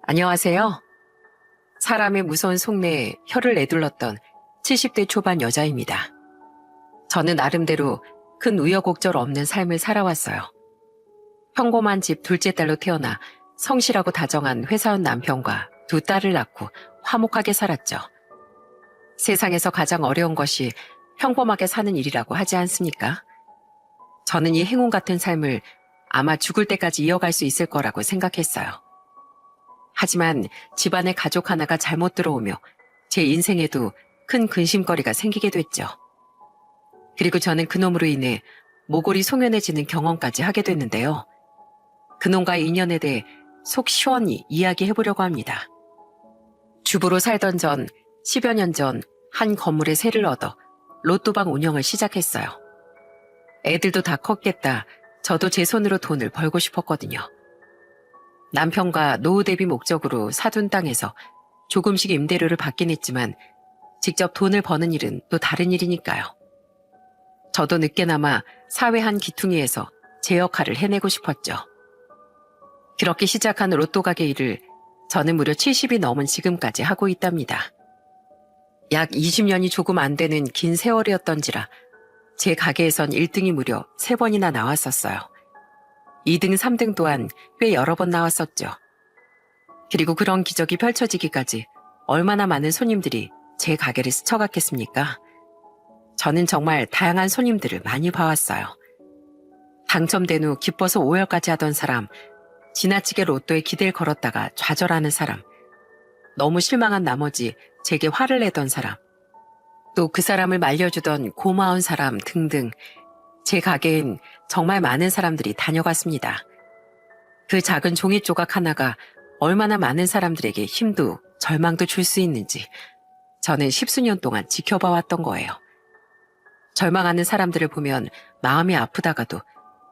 안녕하세요. 사람의 무서운 속내에 혀를 내둘렀던 70대 초반 여자입니다. 저는 나름대로 큰 우여곡절 없는 삶을 살아왔어요. 평범한 집 둘째 딸로 태어나 성실하고 다정한 회사원 남편과 두 딸을 낳고 화목하게 살았죠. 세상에서 가장 어려운 것이 평범하게 사는 일이라고 하지 않습니까? 저는 이 행운 같은 삶을 아마 죽을 때까지 이어갈 수 있을 거라고 생각했어요. 하지만 집안에 가족 하나가 잘못 들어오며 제 인생에도 큰 근심거리가 생기게 됐죠. 그리고 저는 그놈으로 인해 모골이 송연해지는 경험까지 하게 됐는데요. 그놈과의 인연에 대해 속 시원히 이야기해보려고 합니다. 주부로 살던 전 10여 년 전 한 건물에 세를 얻어 로또방 운영을 시작했어요. 애들도 다 컸겠다. 저도 제 손으로 돈을 벌고 싶었거든요. 남편과 노후 대비 목적으로 사둔 땅에서 조금씩 임대료를 받긴 했지만 직접 돈을 버는 일은 또 다른 일이니까요. 저도 늦게나마 사회 한 기퉁이에서 제 역할을 해내고 싶었죠. 그렇게 시작한 로또 가게 일을 저는 무려 70이 넘은 지금까지 하고 있답니다. 약 20년이 조금 안 되는 긴 세월이었던지라 제 가게에선 1등이 무려 3번이나 나왔었어요. 2등, 3등 또한 꽤 여러 번 나왔었죠. 그리고 그런 기적이 펼쳐지기까지 얼마나 많은 손님들이 제 가게를 스쳐갔겠습니까? 저는 정말 다양한 손님들을 많이 봐왔어요. 당첨된 후 기뻐서 오열까지 하던 사람, 지나치게 로또에 기대를 걸었다가 좌절하는 사람, 너무 실망한 나머지 제게 화를 내던 사람, 또 그 사람을 말려주던 고마운 사람 등등 제 가게엔 정말 많은 사람들이 다녀갔습니다. 그 작은 종이 조각 하나가 얼마나 많은 사람들에게 힘도 절망도 줄 수 있는지 저는 10수년 동안 지켜봐 왔던 거예요. 절망하는 사람들을 보면 마음이 아프다가도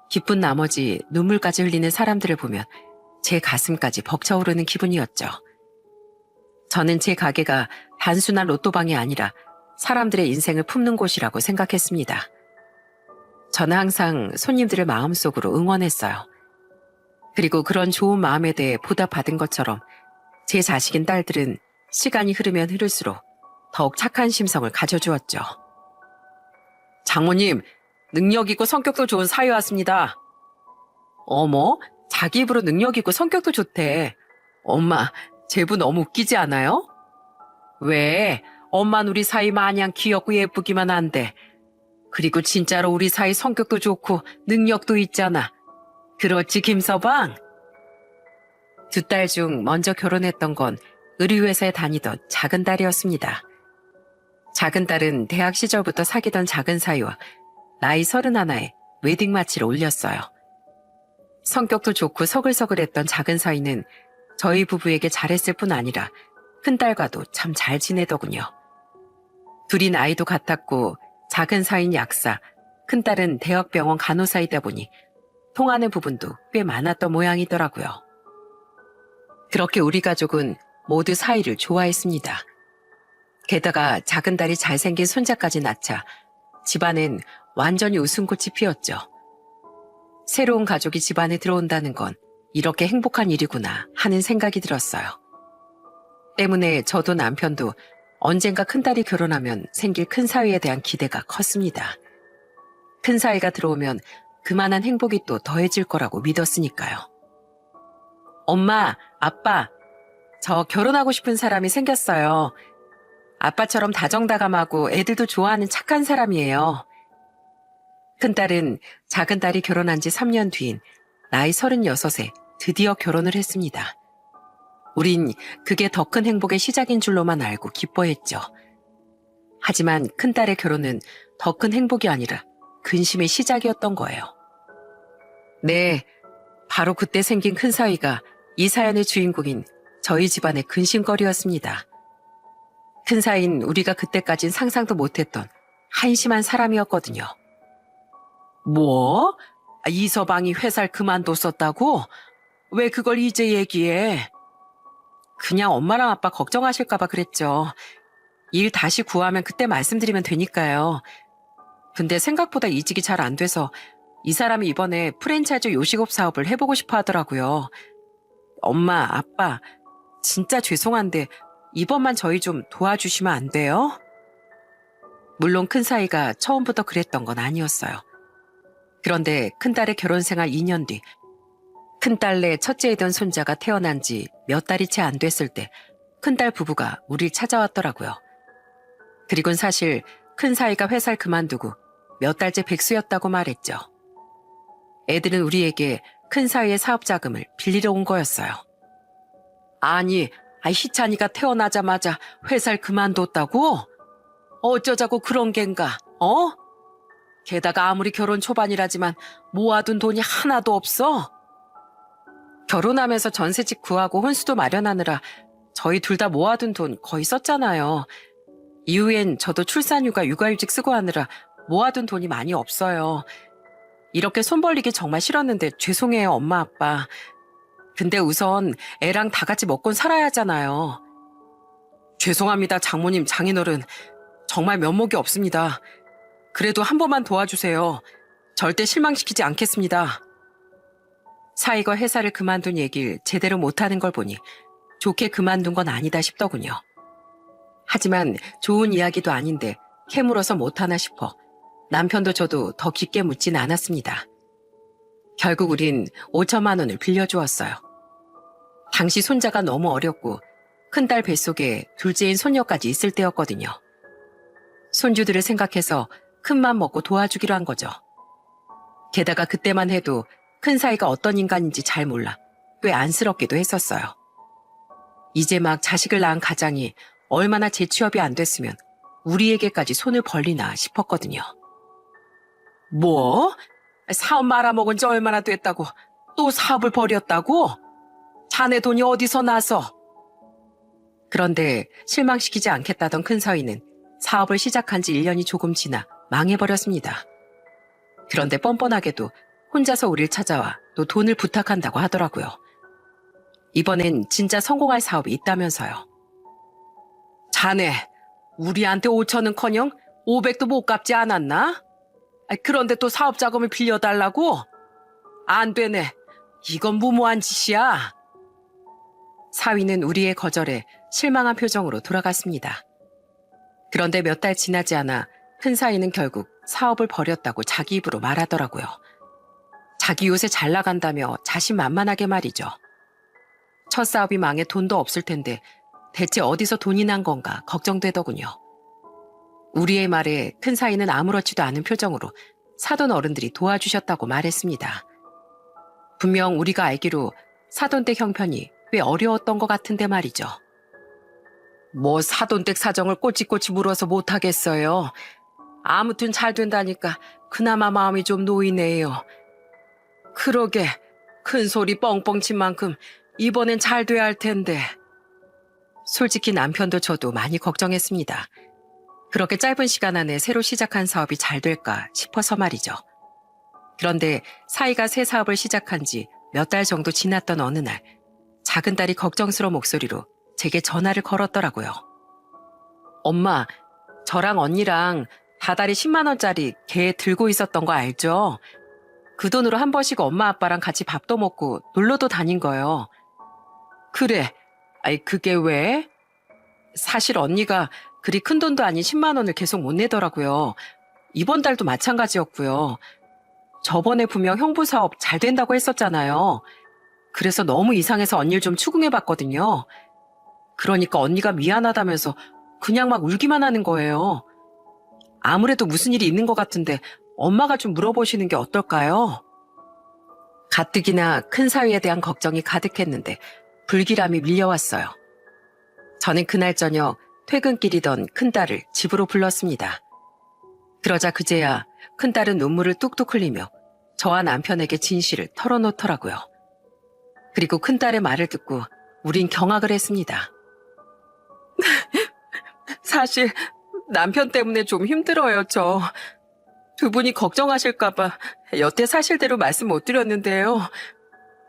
기쁜 나머지 눈물까지 흘리는 사람들을 보면 제 가슴까지 벅차오르는 기분이었죠. 저는 제 가게가 단순한 로또방이 아니라 사람들의 인생을 품는 곳이라고 생각했습니다. 저는 항상 손님들을 마음속으로 응원했어요. 그리고 그런 좋은 마음에 대해 보답받은 것처럼 제 자식인 딸들은 시간이 흐르면 흐를수록 더욱 착한 심성을 가져주었죠. 장모님, 능력 있고 성격도 좋은 사위 왔습니다. 어머, 자기 입으로 능력 있고 성격도 좋대. 엄마, 제부 너무 웃기지 않아요? 왜? 엄만 우리 사위 마냥 귀엽고 예쁘기만 한데. 그리고 진짜로 우리 사이 성격도 좋고 능력도 있잖아. 그렇지, 김서방? 두 딸 중 먼저 결혼했던 건 의류회사에 다니던 작은 딸이었습니다. 작은 딸은 대학 시절부터 사귀던 작은 사이와 나이 31에 웨딩 마치를 올렸어요. 성격도 좋고 서글서글했던 작은 사이는 저희 부부에게 잘했을 뿐 아니라 큰딸과도 참 잘 지내더군요. 둘이 나이도 같았고 작은 사이는 약사, 큰딸은 대학병원 간호사이다 보니 통하는 부분도 꽤 많았던 모양이더라고요. 그렇게 우리 가족은 모두 사이를 좋아했습니다. 게다가 작은 딸이 잘생긴 손자까지 낳자 집안엔 완전히 웃음꽃이 피었죠. 새로운 가족이 집안에 들어온다는 건 이렇게 행복한 일이구나 하는 생각이 들었어요. 때문에 저도 남편도 언젠가 큰딸이 결혼하면 생길 큰 사위에 대한 기대가 컸습니다. 큰 사위가 들어오면 그만한 행복이 또 더해질 거라고 믿었으니까요. 엄마, 아빠, 저 결혼하고 싶은 사람이 생겼어요. 아빠처럼 다정다감하고 애들도 좋아하는 착한 사람이에요. 큰딸은 작은 딸이 결혼한 지 3년 뒤인 나이 36에 드디어 결혼을 했습니다. 우린 그게 더 큰 행복의 시작인 줄로만 알고 기뻐했죠. 하지만 큰딸의 결혼은 더 큰 행복이 아니라 근심의 시작이었던 거예요. 네, 바로 그때 생긴 큰 사위가 이 사연의 주인공인 저희 집안의 근심거리였습니다. 큰 사위는 우리가 그때까진 상상도 못했던 한심한 사람이었거든요. 뭐? 이서방이 회사를 그만뒀었다고? 왜 그걸 이제 얘기해? 그냥 엄마랑 아빠 걱정하실까봐 그랬죠. 일 다시 구하면 그때 말씀드리면 되니까요. 근데 생각보다 이직이 잘 안 돼서 이 사람이 이번에 프랜차이즈 요식업 사업을 해보고 싶어 하더라고요. 엄마, 아빠, 진짜 죄송한데 이번만 저희 좀 도와주시면 안 돼요? 물론 큰사위가 처음부터 그랬던 건 아니었어요. 그런데 큰딸의 결혼 생활 2년 뒤 큰딸내 첫째이던 손자가 태어난 지 몇 달이 채 안 됐을 때 큰딸 부부가 우릴 찾아왔더라고요. 그리곤 사실 큰사위가 회사를 그만두고 몇 달째 백수였다고 말했죠. 애들은 우리에게 큰사위의 사업 자금을 빌리러 온 거였어요. 아니, 희찬이가 태어나자마자 회사를 그만뒀다고? 어쩌자고 그런 겐가, 어? 게다가 아무리 결혼 초반이라지만 모아둔 돈이 하나도 없어? 결혼하면서 전세집 구하고 혼수도 마련하느라 저희 둘 다 모아둔 돈 거의 썼잖아요. 이후엔 저도 출산휴가 육아휴직 쓰고 하느라 모아둔 돈이 많이 없어요. 이렇게 손 벌리기 정말 싫었는데 죄송해요, 엄마, 아빠. 근데 우선 애랑 다 같이 먹고 살아야 하잖아요. 죄송합니다, 장모님, 장인어른. 정말 면목이 없습니다. 그래도 한 번만 도와주세요. 절대 실망시키지 않겠습니다. 사위가 회사를 그만둔 얘기를 제대로 못하는 걸 보니 좋게 그만둔 건 아니다 싶더군요. 하지만 좋은 이야기도 아닌데 캐물어서 못하나 싶어 남편도 저도 더 깊게 묻진 않았습니다. 결국 우린 5천만 원을 빌려주었어요. 당시 손자가 너무 어렸고 큰딸 뱃속에 둘째인 손녀까지 있을 때였거든요. 손주들을 생각해서 큰맘 먹고 도와주기로 한 거죠. 게다가 그때만 해도 큰사위가 어떤 인간인지 잘 몰라 꽤 안쓰럽기도 했었어요. 이제 막 자식을 낳은 가장이 얼마나 재취업이 안 됐으면 우리에게까지 손을 벌리나 싶었거든요. 뭐? 사업 말아먹은 지 얼마나 됐다고 또 사업을 벌였다고? 자네 돈이 어디서 나서? 그런데 실망시키지 않겠다던 큰사위는 사업을 시작한 지 1년이 조금 지나 망해버렸습니다. 그런데 뻔뻔하게도 혼자서 우릴 찾아와 또 돈을 부탁한다고 하더라고요. 이번엔 진짜 성공할 사업이 있다면서요. 자네, 우리한테 5천은커녕 500도 못 갚지 않았나? 그런데 또 사업 자금을 빌려달라고? 안 되네. 이건 무모한 짓이야. 사위는 우리의 거절에 실망한 표정으로 돌아갔습니다. 그런데 몇 달 지나지 않아 큰 사위는 결국 사업을 벌였다고 자기 입으로 말하더라고요. 자기 요새 잘 나간다며 자신만만하게 말이죠. 첫 사업이 망해 돈도 없을 텐데 대체 어디서 돈이 난 건가 걱정되더군요. 우리의 말에 큰 사위는 아무렇지도 않은 표정으로 사돈 어른들이 도와주셨다고 말했습니다. 분명 우리가 알기로 사돈댁 형편이 꽤 어려웠던 것 같은데 말이죠. 뭐 사돈댁 사정을 꼬치꼬치 물어서 못하겠어요. 아무튼 잘 된다니까 그나마 마음이 좀 놓이네요. 그러게 큰 소리 뻥뻥 친 만큼 이번엔 잘 돼야 할 텐데. 솔직히 남편도 저도 많이 걱정했습니다. 그렇게 짧은 시간 안에 새로 시작한 사업이 잘 될까 싶어서 말이죠. 그런데 사위가 새 사업을 시작한 지 몇 달 정도 지났던 어느 날 작은 딸이 걱정스러운 목소리로 제게 전화를 걸었더라고요. 엄마, 저랑 언니랑 다달이 10만 원짜리 개 들고 있었던 거 알죠? 그 돈으로 한 번씩 엄마 아빠랑 같이 밥도 먹고 놀러도 다닌 거예요. 그래, 그게 왜? 사실 언니가 그리 큰 돈도 아닌 10만 원을 계속 못 내더라고요. 이번 달도 마찬가지였고요. 저번에 분명 형부 사업 잘 된다고 했었잖아요. 그래서 너무 이상해서 언니를 좀 추궁해봤거든요. 그러니까 언니가 미안하다면서 그냥 막 울기만 하는 거예요. 아무래도 무슨 일이 있는 것 같은데 엄마가 좀 물어보시는 게 어떨까요? 가뜩이나 큰 사위에 대한 걱정이 가득했는데 불길함이 밀려왔어요. 저는 그날 저녁 퇴근길이던 큰딸을 집으로 불렀습니다. 그러자 그제야 큰딸은 눈물을 뚝뚝 흘리며 저와 남편에게 진실을 털어놓더라고요. 그리고 큰딸의 말을 듣고 우린 경악을 했습니다. 사실 남편 때문에 좀 힘들어요, 저. 두 분이 걱정하실까봐 여태 사실대로 말씀 못 드렸는데요.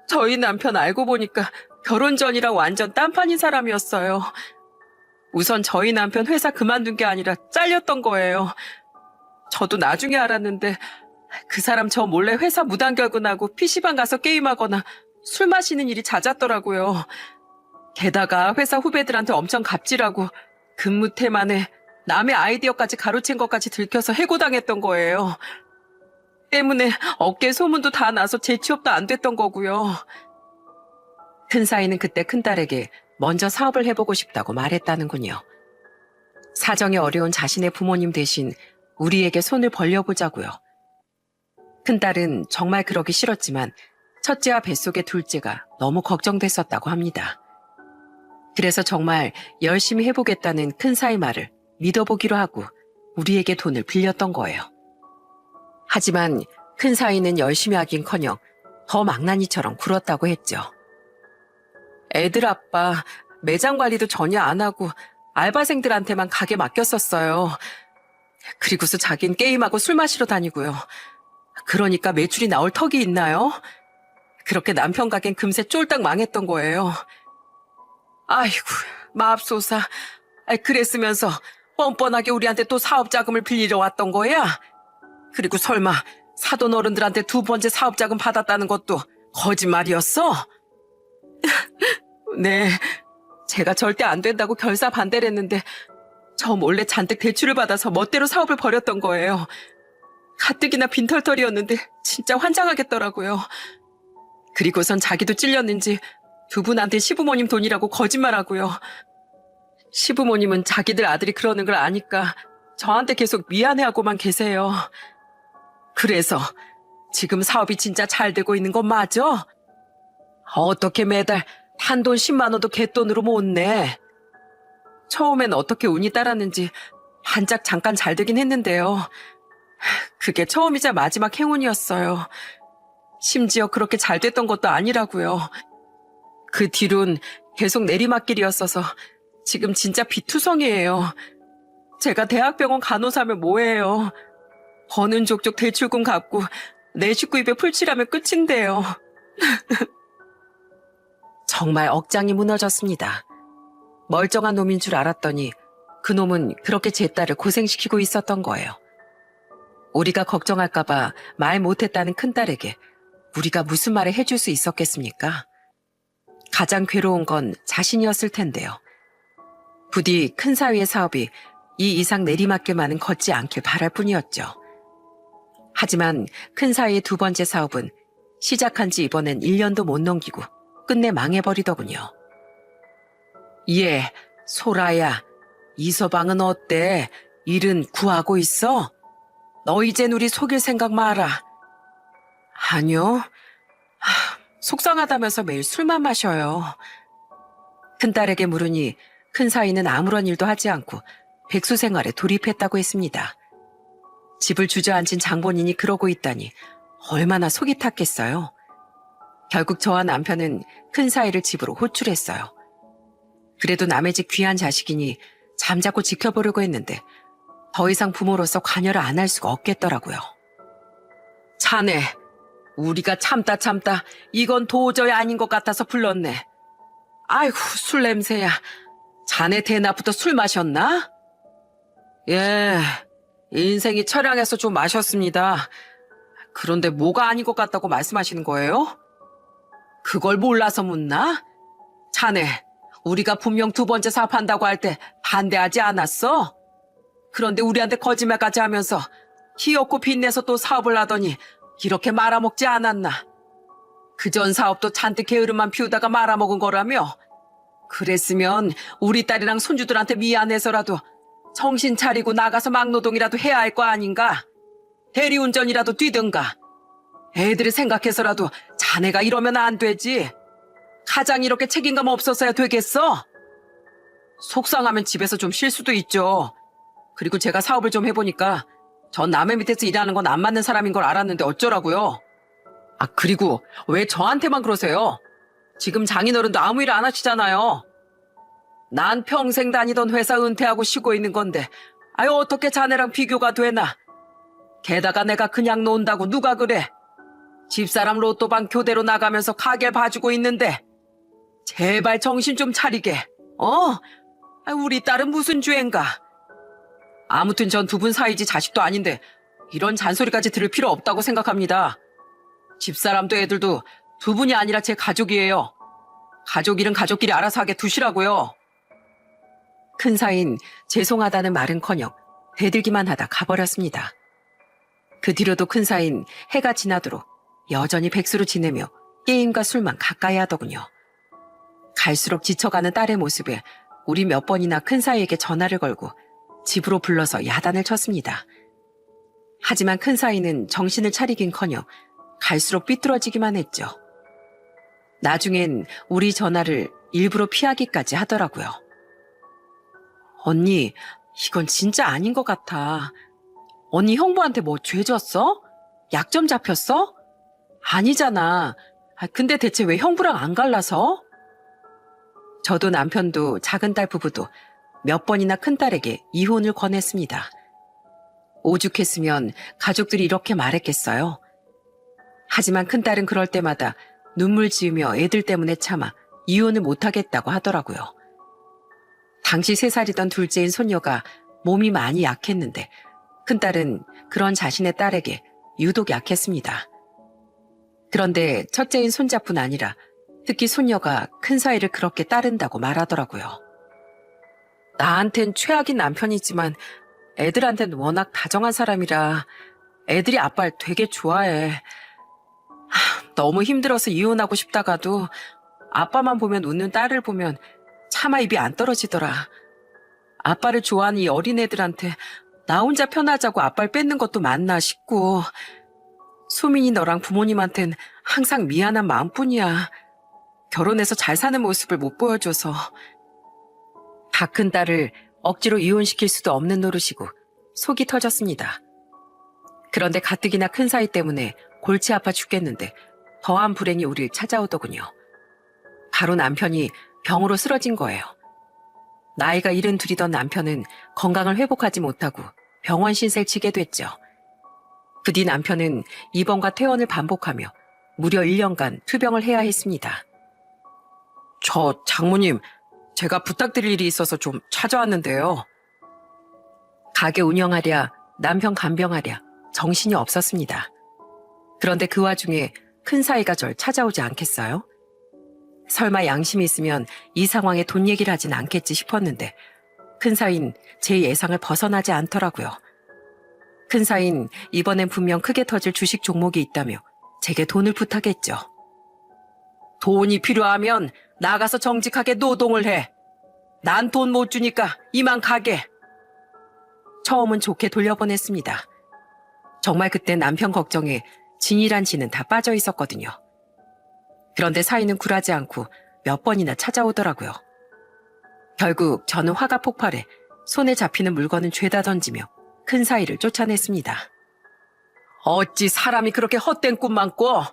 저희 남편 알고 보니까 결혼 전이랑 완전 딴판인 사람이었어요. 우선 저희 남편 회사 그만둔 게 아니라 잘렸던 거예요. 저도 나중에 알았는데 그 사람 저 몰래 회사 무단 결근하고 PC방 가서 게임하거나 술 마시는 일이 잦았더라고요. 게다가 회사 후배들한테 엄청 갑질하고 근무 태만에 남의 아이디어까지 가로챈 것까지 들켜서 해고당했던 거예요. 때문에 업계 소문도 다 나서 재취업도 안 됐던 거고요. 큰사위는 그때 큰딸에게 먼저 사업을 해보고 싶다고 말했다는군요. 사정이 어려운 자신의 부모님 대신 우리에게 손을 벌려보자고요. 큰딸은 정말 그러기 싫었지만 첫째와 뱃속의 둘째가 너무 걱정됐었다고 합니다. 그래서 정말 열심히 해보겠다는 큰사위 말을 믿어보기로 하고 우리에게 돈을 빌렸던 거예요. 하지만 큰사위는 열심히 하긴커녕 더 망나니처럼 굴었다고 했죠. 애들 아빠 매장 관리도 전혀 안 하고 알바생들한테만 가게 맡겼었어요. 그리고서 자긴 게임하고 술 마시러 다니고요. 그러니까 매출이 나올 턱이 있나요? 그렇게 남편 가게는 금세 쫄딱 망했던 거예요. 아이고, 맙소사. 그랬으면서 뻔뻔하게 우리한테 또 사업 자금을 빌리러 왔던 거야? 그리고 설마 사돈 어른들한테 두 번째 사업 자금 받았다는 것도 거짓말이었어? 네, 제가 절대 안 된다고 결사 반대를 했는데 저 몰래 잔뜩 대출을 받아서 멋대로 사업을 벌였던 거예요. 가뜩이나 빈털털이었는데 진짜 환장하겠더라고요. 그리고선 자기도 찔렸는지 두 분한테 시부모님 돈이라고 거짓말하고요. 시부모님은 자기들 아들이 그러는 걸 아니까 저한테 계속 미안해하고만 계세요. 그래서 지금 사업이 진짜 잘 되고 있는 건 맞아? 어떻게 매달 한돈 10만 원도 갯돈으로 못 내? 처음엔 어떻게 운이 따랐는지 반짝 잠깐 잘 되긴 했는데요. 그게 처음이자 마지막 행운이었어요. 심지어 그렇게 잘 됐던 것도 아니라고요. 그 뒤론 계속 내리막길이었어서 지금 진짜 비투성이에요. 제가 대학병원 간호사면 뭐예요. 버는 족족 대출금 갚고 내 식구 입에 풀칠하면 끝인데요. 정말 억장이 무너졌습니다. 멀쩡한 놈인 줄 알았더니 그놈은 그렇게 제 딸을 고생시키고 있었던 거예요. 우리가 걱정할까봐 말 못했다는 큰딸에게 우리가 무슨 말을 해줄 수 있었겠습니까? 가장 괴로운 건 자신이었을 텐데요. 부디 큰사위의 사업이 이 이상 내리막길만은 걷지 않길 바랄 뿐이었죠. 하지만 큰사위의 두 번째 사업은 시작한 지 이번엔 1년도 못 넘기고 끝내 망해버리더군요. 예, 소라야, 이서방은 어때? 일은 구하고 있어? 너 이젠 우리 속일 생각 마라. 아니요. 속상하다면서 매일 술만 마셔요. 큰딸에게 물으니 큰사위는 아무런 일도 하지 않고 백수 생활에 돌입했다고 했습니다. 집을 주저앉은 장본인이 그러고 있다니 얼마나 속이 탔겠어요. 결국 저와 남편은 큰사위를 집으로 호출했어요. 그래도 남의 집 귀한 자식이니 잠자코 지켜보려고 했는데 더 이상 부모로서 관여를 안 할 수가 없겠더라고요. 자네, 우리가 참다 이건 도저히 아닌 것 같아서 불렀네. 아이고, 술 냄새야. 자네 대낮부터 술 마셨나? 예, 인생이 처량해서 좀 마셨습니다. 그런데 뭐가 아닌 것 같다고 말씀하시는 거예요? 그걸 몰라서 묻나? 자네, 우리가 분명 두 번째 사업한다고 할 때 반대하지 않았어? 그런데 우리한테 거짓말까지 하면서 희없고 빚내서 또 사업을 하더니 이렇게 말아먹지 않았나? 그전 사업도 잔뜩 게으름만 피우다가 말아먹은 거라며? 그랬으면 우리 딸이랑 손주들한테 미안해서라도 정신 차리고 나가서 막노동이라도 해야 할 거 아닌가? 대리운전이라도 뛰든가. 애들을 생각해서라도 자네가 이러면 안 되지. 가장 이렇게 책임감 없었어야 되겠어? 속상하면 집에서 좀 쉴 수도 있죠. 그리고 제가 사업을 좀 해보니까 전 남의 밑에서 일하는 건 안 맞는 사람인 걸 알았는데 어쩌라고요? 아, 그리고 왜 저한테만 그러세요? 지금 장인어른도 아무 일 안 하시잖아요. 난 평생 다니던 회사 은퇴하고 쉬고 있는 건데 아유 어떻게 자네랑 비교가 되나? 게다가 내가 그냥 논다고 누가 그래? 집사람 로또방 교대로 나가면서 가게 봐주고 있는데 제발 정신 좀 차리게. 우리 딸은 무슨 죄인가? 아무튼 전 두 분 사이지 자식도 아닌데 이런 잔소리까지 들을 필요 없다고 생각합니다. 집사람도 애들도 두 분이 아니라 제 가족이에요. 가족 일은 가족끼리 알아서 하게 두시라고요. 큰 사인 죄송하다는 말은커녕 대들기만 하다 가버렸습니다. 그 뒤로도 큰 사인 해가 지나도록 여전히 백수로 지내며 게임과 술만 가까이 하더군요. 갈수록 지쳐가는 딸의 모습에 우리 몇 번이나 큰 사이에게 전화를 걸고 집으로 불러서 야단을 쳤습니다. 하지만 큰 사이는 정신을 차리긴커녕 갈수록 삐뚤어지기만 했죠. 나중엔 우리 전화를 일부러 피하기까지 하더라고요. 언니, 이건 진짜 아닌 것 같아. 언니 형부한테 뭐 죄 졌어? 약점 잡혔어? 아니잖아. 근데 대체 왜 형부랑 안 갈라서? 저도 남편도 작은 딸 부부도 몇 번이나 큰딸에게 이혼을 권했습니다. 오죽했으면 가족들이 이렇게 말했겠어요. 하지만 큰딸은 그럴 때마다 눈물 지으며 애들 때문에 참아 이혼을 못하겠다고 하더라고요. 당시 3살이던 둘째인 손녀가 몸이 많이 약했는데 큰딸은 그런 자신의 딸에게 유독 약했습니다. 그런데 첫째인 손자뿐 아니라 특히 손녀가 큰 사이를 그렇게 따른다고 말하더라고요. 나한텐 최악인 남편이지만 애들한텐 워낙 다정한 사람이라 애들이 아빠를 되게 좋아해. 너무 힘들어서 이혼하고 싶다가도 아빠만 보면 웃는 딸을 보면 차마 입이 안 떨어지더라. 아빠를 좋아하는 이 어린애들한테 나 혼자 편하자고 아빠를 뺏는 것도 맞나 싶고 수민이 너랑 부모님한텐 항상 미안한 마음뿐이야. 결혼해서 잘 사는 모습을 못 보여줘서. 다 큰 딸을 억지로 이혼시킬 수도 없는 노릇이고 속이 터졌습니다. 그런데 가뜩이나 큰 사이 때문에 골치 아파 죽겠는데 더한 불행이 우리를 찾아오더군요. 바로 남편이 병으로 쓰러진 거예요. 나이가 72이던 남편은 건강을 회복하지 못하고 병원 신세를 지게 됐죠. 그 뒤 남편은 입원과 퇴원을 반복하며 무려 1년간 투병을 해야 했습니다. 저 장모님, 제가 부탁드릴 일이 있어서 좀 찾아왔는데요. 가게 운영하랴 남편 간병하랴 정신이 없었습니다. 그런데 그 와중에 큰 사이가 절 찾아오지 않겠어요? 설마 양심이 있으면 이 상황에 돈 얘기를 하진 않겠지 싶었는데 큰 사인 제 예상을 벗어나지 않더라고요. 큰 사인 이번엔 분명 크게 터질 주식 종목이 있다며 제게 돈을 부탁했죠. 돈이 필요하면 나가서 정직하게 노동을 해. 난 돈 못 주니까 이만 가게. 처음은 좋게 돌려보냈습니다. 정말 그때 남편 걱정에 진이란 지는 다 빠져 있었거든요. 그런데 사이는 굴하지 않고 몇 번이나 찾아오더라고요. 결국 저는 화가 폭발해 손에 잡히는 물건은 죄다 던지며 큰 사이를 쫓아냈습니다. 어찌 사람이 그렇게 헛된 꿈만 꿔?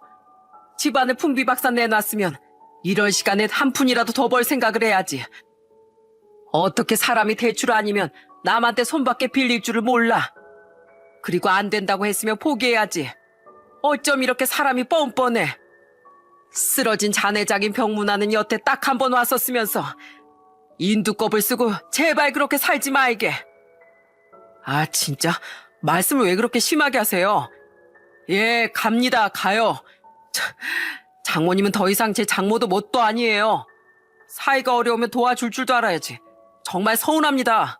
집안을 풍비박산 내놨으면 이럴 시간에 한 푼이라도 더 벌 생각을 해야지. 어떻게 사람이 대출 아니면 남한테 손밖에 빌릴 줄을 몰라. 그리고 안 된다고 했으면 포기해야지. 어쩜 이렇게 사람이 뻔뻔해. 쓰러진 자네작인 병문안은 여태 딱 한 번 왔었으면서 인두껍을 쓰고 제발 그렇게 살지 말게. 아 진짜 말씀을 왜 그렇게 심하게 하세요? 예, 갑니다. 가요. 장모님은 더 이상 제 장모도 뭣도 아니에요. 사이가 어려우면 도와줄 줄도 알아야지. 정말 서운합니다.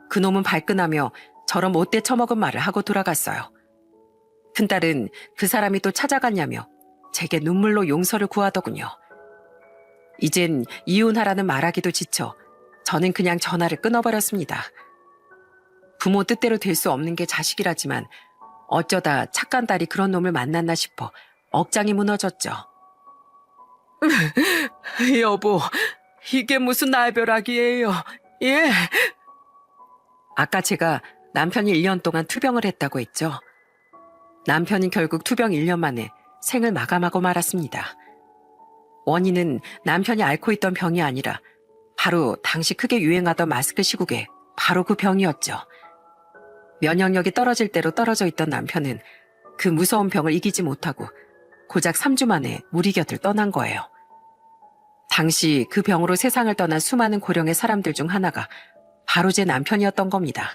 그놈은 발끈하며 저런 못돼 처먹은 말을 하고 돌아갔어요. 큰딸은 그 사람이 또 찾아갔냐며 제게 눈물로 용서를 구하더군요. 이젠 이혼하라는 말하기도 지쳐 저는 그냥 전화를 끊어버렸습니다. 부모 뜻대로 될 수 없는 게 자식이라지만 어쩌다 착한 딸이 그런 놈을 만났나 싶어 억장이 무너졌죠. 여보, 이게 무슨 날벼락이에요. 예. 아까 제가 남편이 1년 동안 투병을 했다고 했죠. 남편은 결국 투병 1년 만에 생을 마감하고 말았습니다. 원인은 남편이 앓고 있던 병이 아니라 바로 당시 크게 유행하던 마스크 시국에 바로 그 병이었죠. 면역력이 떨어질 대로 떨어져 있던 남편은 그 무서운 병을 이기지 못하고 고작 3주 만에 우리 곁을 떠난 거예요. 당시 그 병으로 세상을 떠난 수많은 고령의 사람들 중 하나가 바로 제 남편이었던 겁니다.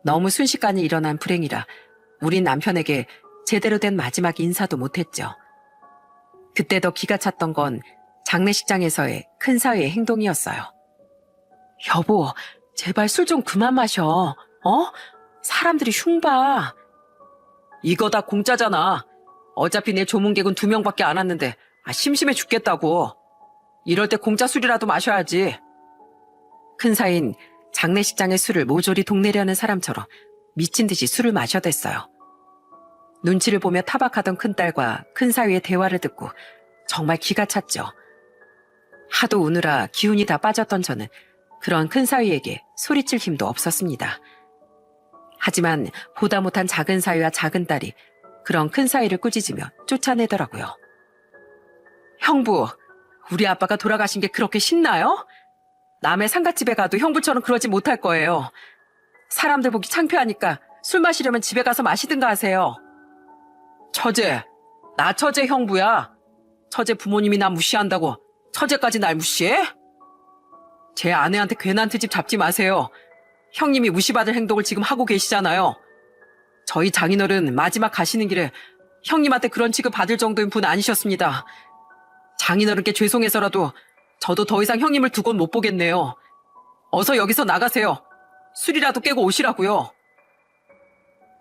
너무 순식간에 일어난 불행이라 우린 남편에게 제대로 된 마지막 인사도 못했죠. 그때 더 기가 찼던 건 장례식장에서의 큰 사위의 행동이었어요. 여보, 제발 술 좀 그만 마셔. 어? 사람들이 흉봐. 이거 다 공짜잖아. 어차피 내 조문객은 2명밖에 안 왔는데 심심해 죽겠다고. 이럴 때 공짜 술이라도 마셔야지. 큰 사위는 장례식장의 술을 모조리 독내려는 사람처럼 미친 듯이 술을 마셔댔어요. 눈치를 보며 타박하던 큰딸과 큰 사위의 대화를 듣고 정말 기가 찼죠. 하도 우느라 기운이 다 빠졌던 저는 그런 큰 사위에게 소리칠 힘도 없었습니다. 하지만 보다 못한 작은 사위와 작은 딸이 그런 큰 사위를 꾸짖으며 쫓아내더라고요. 형부, 우리 아빠가 돌아가신 게 그렇게 신나요? 남의 상갓집에 가도 형부처럼 그러지 못할 거예요. 사람들 보기 창피하니까 술 마시려면 집에 가서 마시든가 하세요. 처제, 나 처제 형부야. 처제 부모님이 나 무시한다고 처제까지 날 무시해? 제 아내한테 괜한 트집 잡지 마세요. 형님이 무시받을 행동을 지금 하고 계시잖아요. 저희 장인어른 마지막 가시는 길에 형님한테 그런 취급 받을 정도인 분 아니셨습니다. 장인어른께 죄송해서라도 저도 더 이상 형님을 두곤 못 보겠네요. 어서 여기서 나가세요. 술이라도 깨고 오시라고요.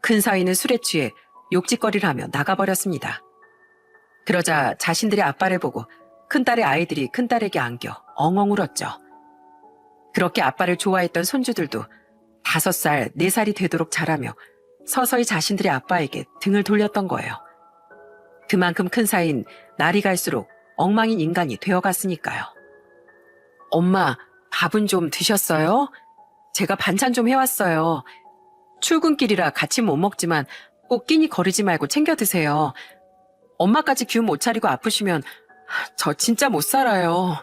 큰 사위는 술에 취해 욕짓거리를 하며 나가버렸습니다. 그러자 자신들의 아빠를 보고 큰딸의 아이들이 큰딸에게 안겨 엉엉 울었죠. 그렇게 아빠를 좋아했던 손주들도 5살, 4살이 되도록 자라며 서서히 자신들의 아빠에게 등을 돌렸던 거예요. 그만큼 큰 사이인 날이 갈수록 엉망인 인간이 되어갔으니까요. 엄마, 밥은 좀 드셨어요? 제가 반찬 좀 해왔어요. 출근길이라 같이 못 먹지만 꼭 끼니 거르지 말고 챙겨 드세요. 엄마까지 기운 못 차리고 아프시면 저 진짜 못 살아요.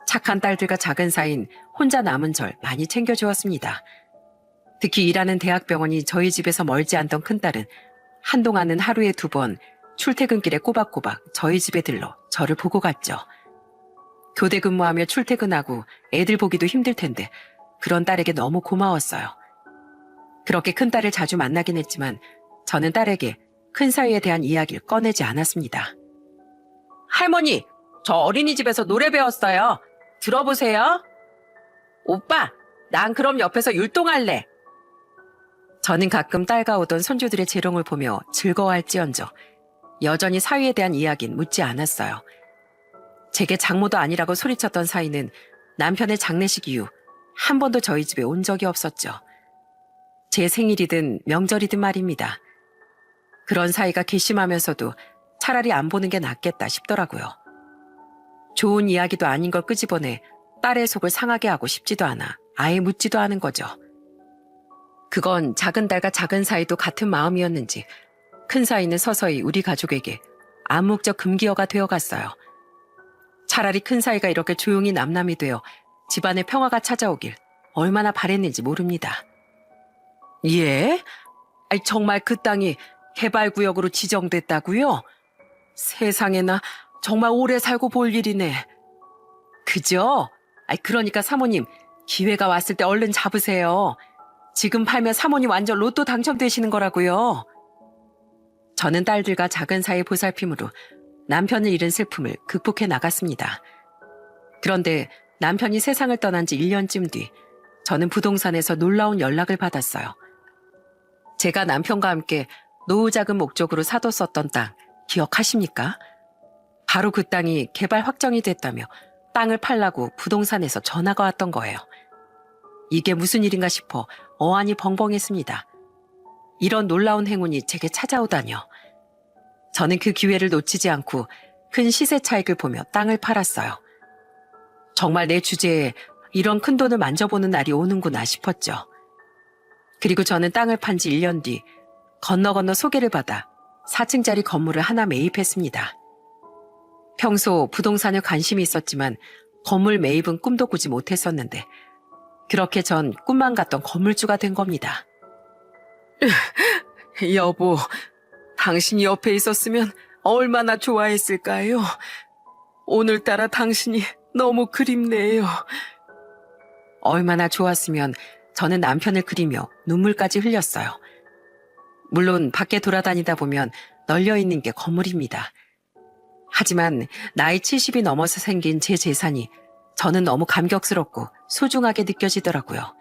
착한 딸들과 작은 사이인 혼자 남은 절 많이 챙겨주었습니다. 특히 일하는 대학병원이 저희 집에서 멀지 않던 큰딸은 한동안은 하루에 2번 출퇴근길에 꼬박꼬박 저희 집에 들러 저를 보고 갔죠. 교대 근무하며 출퇴근하고 애들 보기도 힘들 텐데 그런 딸에게 너무 고마웠어요. 그렇게 큰딸을 자주 만나긴 했지만 저는 딸에게 큰 사위에 대한 이야기를 꺼내지 않았습니다. 할머니, 저 어린이집에서 노래 배웠어요. 들어보세요. 오빠, 난 그럼 옆에서 율동할래. 저는 가끔 딸과 오던 손주들의 재롱을 보며 즐거워할지언정 여전히 사위에 대한 이야기는 묻지 않았어요. 제게 장모도 아니라고 소리쳤던 사위는 남편의 장례식 이후 한 번도 저희 집에 온 적이 없었죠. 제 생일이든 명절이든 말입니다. 그런 사이가 괘씸하면서도 차라리 안 보는 게 낫겠다 싶더라고요. 좋은 이야기도 아닌 걸 끄집어내 딸의 속을 상하게 하고 싶지도 않아 아예 묻지도 않은 거죠. 그건 작은 딸과 작은 사이도 같은 마음이었는지 큰 사이는 서서히 우리 가족에게 암묵적 금기어가 되어갔어요. 차라리 큰 사이가 이렇게 조용히 남남이 되어 집안에 평화가 찾아오길 얼마나 바랬는지 모릅니다. 예? 정말 그 땅이 개발구역으로 지정됐다고요? 세상에나 정말 오래 살고 볼 일이네. 그죠? 그러니까 사모님 기회가 왔을 때 얼른 잡으세요. 지금 팔면 사모님 완전 로또 당첨되시는 거라고요. 저는 딸들과 작은 사이 보살핌으로 남편을 잃은 슬픔을 극복해 나갔습니다. 그런데 남편이 세상을 떠난 지 1년쯤 뒤 저는 부동산에서 놀라운 연락을 받았어요. 제가 남편과 함께 노후자금 목적으로 사뒀었던 땅 기억하십니까? 바로 그 땅이 개발 확정이 됐다며 땅을 팔라고 부동산에서 전화가 왔던 거예요. 이게 무슨 일인가 싶어 어안이 벙벙했습니다. 이런 놀라운 행운이 제게 찾아오다뇨. 저는 그 기회를 놓치지 않고 큰 시세 차익을 보며 땅을 팔았어요. 정말 내 주제에 이런 큰 돈을 만져보는 날이 오는구나 싶었죠. 그리고 저는 땅을 판 지 1년 뒤 건너 소개를 받아 4층짜리 건물을 하나 매입했습니다. 평소 부동산에 관심이 있었지만 건물 매입은 꿈도 꾸지 못했었는데 그렇게 전 꿈만 같던 건물주가 된 겁니다. 여보, 당신이 옆에 있었으면 얼마나 좋아했을까요? 오늘따라 당신이 너무 그립네요. 얼마나 좋았으면 저는 남편을 그리며 눈물까지 흘렸어요. 물론 밖에 돌아다니다 보면 널려있는 게 건물입니다. 하지만 나이 70이 넘어서 생긴 제 재산이 저는 너무 감격스럽고 소중하게 느껴지더라고요.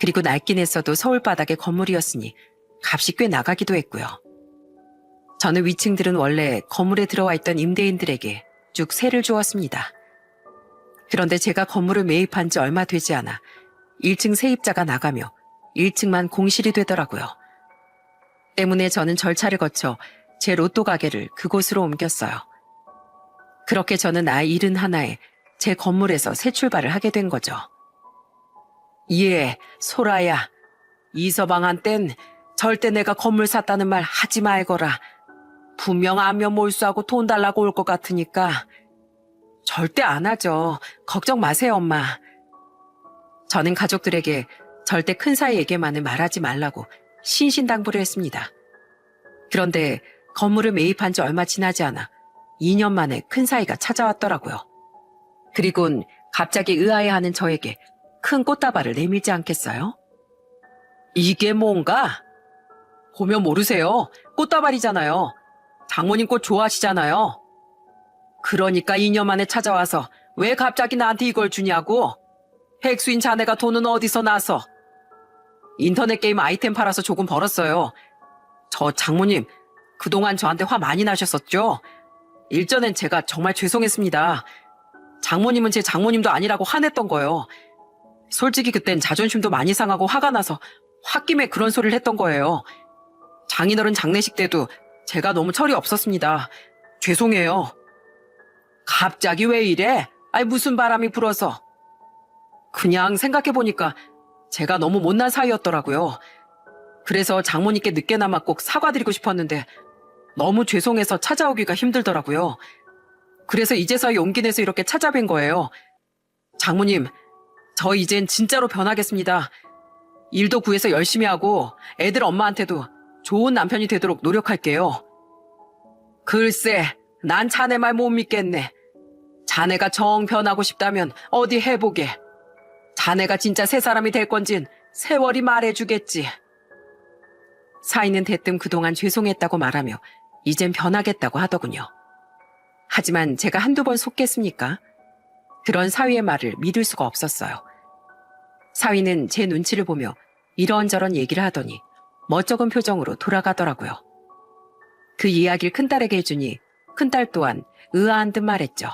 그리고 낡긴 했어도 서울 바닥의 건물이었으니 값이 꽤 나가기도 했고요. 저는 위층들은 원래 건물에 들어와 있던 임대인들에게 쭉 세를 주었습니다. 그런데 제가 건물을 매입한 지 얼마 되지 않아 1층 세입자가 나가며 1층만 공실이 되더라고요. 때문에 저는 절차를 거쳐 제 로또 가게를 그곳으로 옮겼어요. 그렇게 저는 나이 71에 제 건물에서 새 출발을 하게 된 거죠. 예, 소라야. 이서방한 땐 절대 내가 건물 샀다는 말 하지 말거라. 분명 안면 몰수하고 돈 달라고 올 것 같으니까. 절대 안 하죠. 걱정 마세요, 엄마. 저는 가족들에게 절대 큰 사이에게만은 말하지 말라고 신신당부를 했습니다. 그런데 건물을 매입한 지 얼마 지나지 않아 2년 만에 큰 사이가 찾아왔더라고요. 그리곤 갑자기 의아해하는 저에게 큰 꽃다발을 내밀지 않겠어요? 이게 뭔가? 보면 모르세요. 꽃다발이잖아요. 장모님 꽃 좋아하시잖아요. 그러니까 2년 만에 찾아와서 왜 갑자기 나한테 이걸 주냐고? 백수인 자네가 돈은 어디서 나서? 인터넷 게임 아이템 팔아서 조금 벌었어요. 저 장모님, 그동안 저한테 화 많이 나셨었죠? 일전엔 제가 정말 죄송했습니다. 장모님은 제 장모님도 아니라고 화냈던 거예요. 솔직히 그땐 자존심도 많이 상하고 화가 나서 홧김에 그런 소리를 했던 거예요. 장인어른 장례식 때도 제가 너무 철이 없었습니다. 죄송해요. 갑자기 왜 이래? 아니 무슨 바람이 불어서. 그냥 생각해보니까 제가 너무 못난 사이였더라고요. 그래서 장모님께 늦게나마 꼭 사과드리고 싶었는데 너무 죄송해서 찾아오기가 힘들더라고요. 그래서 이제서야 용기 내서 이렇게 찾아뵌 거예요. 장모님, 저 이젠 진짜로 변하겠습니다. 일도 구해서 열심히 하고 애들 엄마한테도 좋은 남편이 되도록 노력할게요. 글쎄, 난 자네 말 못 믿겠네. 자네가 정 변하고 싶다면 어디 해보게. 자네가 진짜 새 사람이 될 건진 세월이 말해주겠지. 사위는 대뜸 그동안 죄송했다고 말하며 이젠 변하겠다고 하더군요. 하지만 제가 한두 번 속겠습니까? 그런 사위의 말을 믿을 수가 없었어요. 사위는 제 눈치를 보며 이런저런 얘기를 하더니 멋쩍은 표정으로 돌아가더라고요. 그 이야기를 큰딸에게 해주니 큰딸 또한 의아한 듯 말했죠.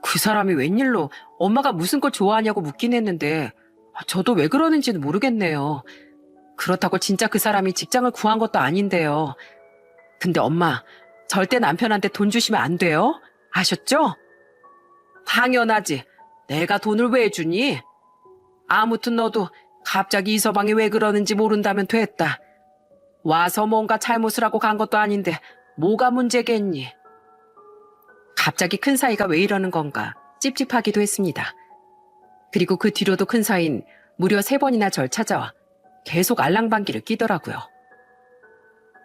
그 사람이 웬일로 엄마가 무슨 걸 좋아하냐고 묻긴 했는데 저도 왜 그러는지는 모르겠네요. 그렇다고 진짜 그 사람이 직장을 구한 것도 아닌데요. 근데 엄마, 절대 남편한테 돈 주시면 안 돼요? 아셨죠? 당연하지. 내가 돈을 왜 주니? 아무튼 너도 갑자기 이서방이 왜 그러는지 모른다면 됐다. 와서 뭔가 잘못을 하고 간 것도 아닌데 뭐가 문제겠니? 갑자기 큰 사이가 왜 이러는 건가 찝찝하기도 했습니다. 그리고 그 뒤로도 큰 사이는 무려 3번이나 절 찾아와 계속 알랑방귀를 끼더라고요.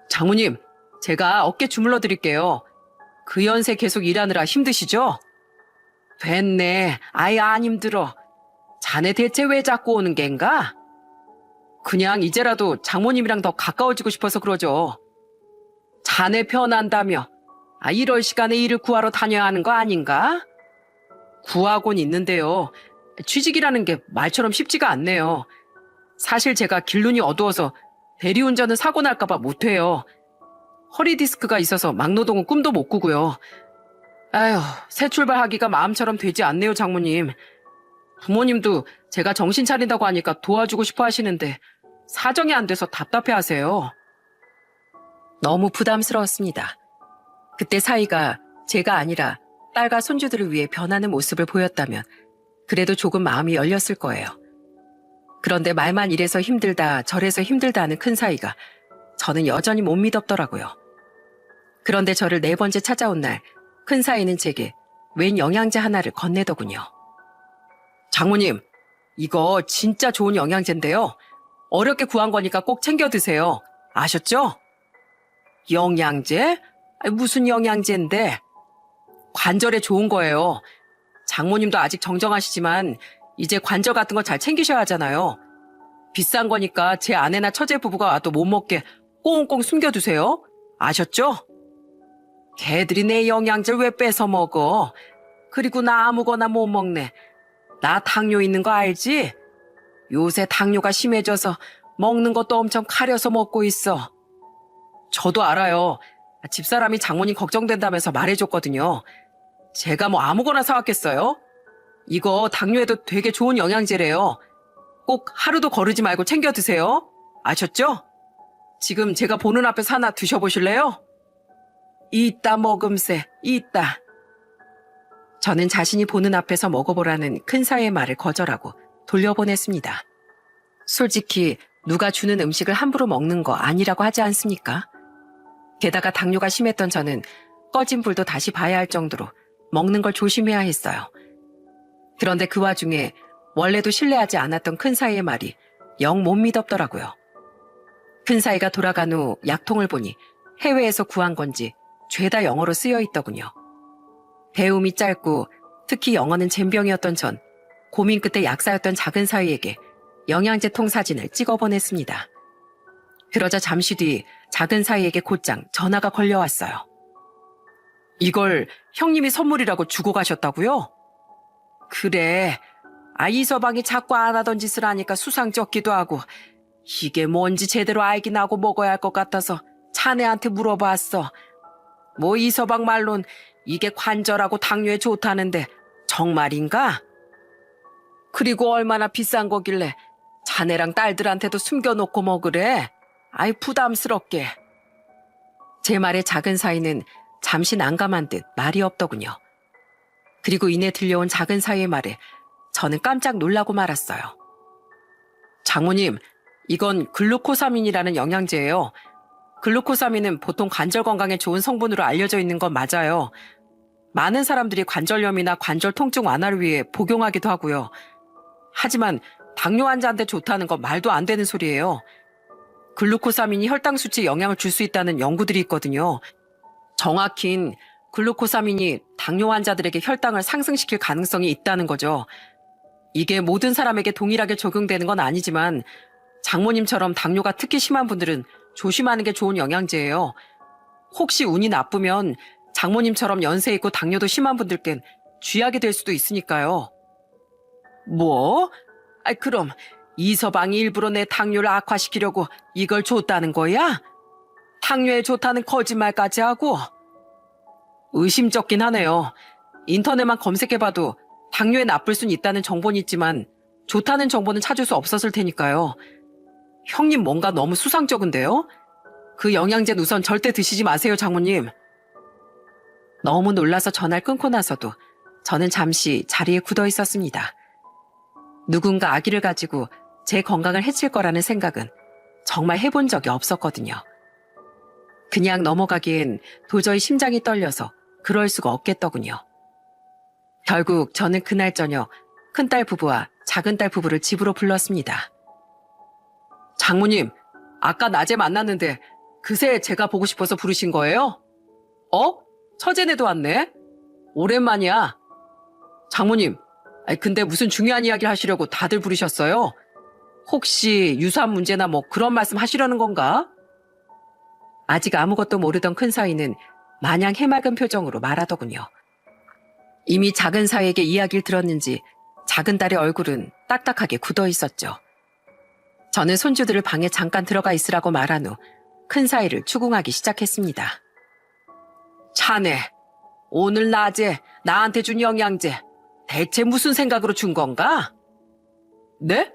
장모님, 제가 어깨 주물러 드릴게요. 그 연세 계속 일하느라 힘드시죠? 됐네. 아예 안 힘들어. 자네 대체 왜 자꾸 오는 겐가? 그냥 이제라도 장모님이랑 더 가까워지고 싶어서 그러죠. 자네 편한다며. 이럴 시간에 일을 구하러 다녀야 하는 거 아닌가? 구하곤 있는데요. 취직이라는 게 말처럼 쉽지가 않네요. 사실 제가 길눈이 어두워서 대리운전은 사고 날까봐 못해요. 허리 디스크가 있어서 막노동은 꿈도 못 꾸고요. 아휴, 새 출발하기가 마음처럼 되지 않네요, 장모님. 부모님도 제가 정신 차린다고 하니까 도와주고 싶어 하시는데 사정이 안 돼서 답답해 하세요. 너무 부담스러웠습니다. 그때 사위가 제가 아니라 딸과 손주들을 위해 변하는 모습을 보였다면 그래도 조금 마음이 열렸을 거예요. 그런데 말만 이래서 힘들다 저래서 힘들다 하는 큰 사위가 저는 여전히 못 믿었더라고요. 그런데 저를 4번째 찾아온 날 큰 사위는 제게 웬 영양제 하나를 건네더군요. 장모님, 이거 진짜 좋은 영양제인데요. 어렵게 구한 거니까 꼭 챙겨 드세요. 아셨죠? 영양제? 무슨 영양제인데? 관절에 좋은 거예요. 장모님도 아직 정정하시지만 이제 관절 같은 거 잘 챙기셔야 하잖아요. 비싼 거니까 제 아내나 처제 부부가 와도 못 먹게 꽁꽁 숨겨두세요. 아셨죠? 걔들이 내 영양제를 왜 뺏어 먹어? 그리고 나 아무거나 못 먹네. 나 당뇨 있는 거 알지? 요새 당뇨가 심해져서 먹는 것도 엄청 가려서 먹고 있어. 저도 알아요. 집사람이 장모님 걱정된다면서 말해줬거든요. 제가 뭐 아무거나 사왔겠어요? 이거 당뇨에도 되게 좋은 영양제래요. 꼭 하루도 거르지 말고 챙겨 드세요. 아셨죠? 지금 제가 보는 앞에서 하나 드셔보실래요? 이따 먹음세, 이따. 저는 자신이 보는 앞에서 먹어보라는 큰 사의 말을 거절하고 돌려보냈습니다. 솔직히 누가 주는 음식을 함부로 먹는 거 아니라고 하지 않습니까? 게다가 당뇨가 심했던 저는 꺼진 불도 다시 봐야 할 정도로 먹는 걸 조심해야 했어요. 그런데 그 와중에 원래도 신뢰하지 않았던 큰 사이의 말이 영 못 믿었더라고요. 큰 사이가 돌아간 후 약통을 보니 해외에서 구한 건지 죄다 영어로 쓰여 있더군요. 배움이 짧고 특히 영어는 젬병이었던 전 고민 끝에 약사였던 작은 사이에게 영양제 통 사진을 찍어 보냈습니다. 그러자 잠시 뒤 작은 사이에게 곧장 전화가 걸려왔어요. 이걸 형님이 선물이라고 주고 가셨다고요? 그래. 이서방이 자꾸 안 하던 짓을 하니까 수상쩍기도 하고 이게 뭔지 제대로 알긴 하고 먹어야 할 것 같아서 자네한테 물어봤어. 뭐 이서방 말론 이게 관절하고 당뇨에 좋다는데 정말인가? 그리고 얼마나 비싼 거길래 자네랑 딸들한테도 숨겨놓고 먹으래? 부담스럽게. 제 말에 작은 사이는 잠시 난감한 듯 말이 없더군요. 그리고 이내 들려온 작은 사이의 말에 저는 깜짝 놀라고 말았어요. 장모님, 이건 글루코사민이라는 영양제예요. 글루코사민은 보통 관절 건강에 좋은 성분으로 알려져 있는 건 맞아요. 많은 사람들이 관절염이나 관절 통증 완화를 위해 복용하기도 하고요. 하지만 당뇨 환자한테 좋다는 건 말도 안 되는 소리예요. 글루코사민이 혈당 수치에 영향을 줄 수 있다는 연구들이 있거든요. 정확히는 글루코사민이 당뇨 환자들에게 혈당을 상승시킬 가능성이 있다는 거죠. 이게 모든 사람에게 동일하게 적용되는 건 아니지만 장모님처럼 당뇨가 특히 심한 분들은 조심하는 게 좋은 영양제예요. 혹시 운이 나쁘면 장모님처럼 연세 있고 당뇨도 심한 분들께는 쥐약이 될 수도 있으니까요. 뭐? 그럼 이서방이 일부러 내 당뇨를 악화시키려고 이걸 줬다는 거야? 당뇨에 좋다는 거짓말까지 하고? 의심쩍긴 하네요. 인터넷만 검색해봐도 당뇨에 나쁠 순 있다는 정보는 있지만 좋다는 정보는 찾을 수 없었을 테니까요. 형님 뭔가 너무 수상쩍은데요? 그 영양제는 우선 절대 드시지 마세요, 장모님. 너무 놀라서 전화를 끊고 나서도 저는 잠시 자리에 굳어 있었습니다. 누군가 아기를 가지고 제 건강을 해칠 거라는 생각은 정말 해본 적이 없었거든요. 그냥 넘어가기엔 도저히 심장이 떨려서 그럴 수가 없겠더군요. 결국 저는 그날 저녁 큰딸 부부와 작은딸 부부를 집으로 불렀습니다. 장모님, 아까 낮에 만났는데 그새 제가 보고 싶어서 부르신 거예요? 처제네도 왔네? 오랜만이야. 장모님, 근데 무슨 중요한 이야기를 하시려고 다들 부르셨어요? 혹시 유산 문제나 뭐 그런 말씀 하시려는 건가? 아직 아무것도 모르던 큰 사위는 마냥 해맑은 표정으로 말하더군요. 이미 작은 사위에게 이야기를 들었는지 작은 딸의 얼굴은 딱딱하게 굳어 있었죠. 저는 손주들을 방에 잠깐 들어가 있으라고 말한 후 큰 사위를 추궁하기 시작했습니다. 자네, 오늘 낮에 나한테 준 영양제 대체 무슨 생각으로 준 건가? 네?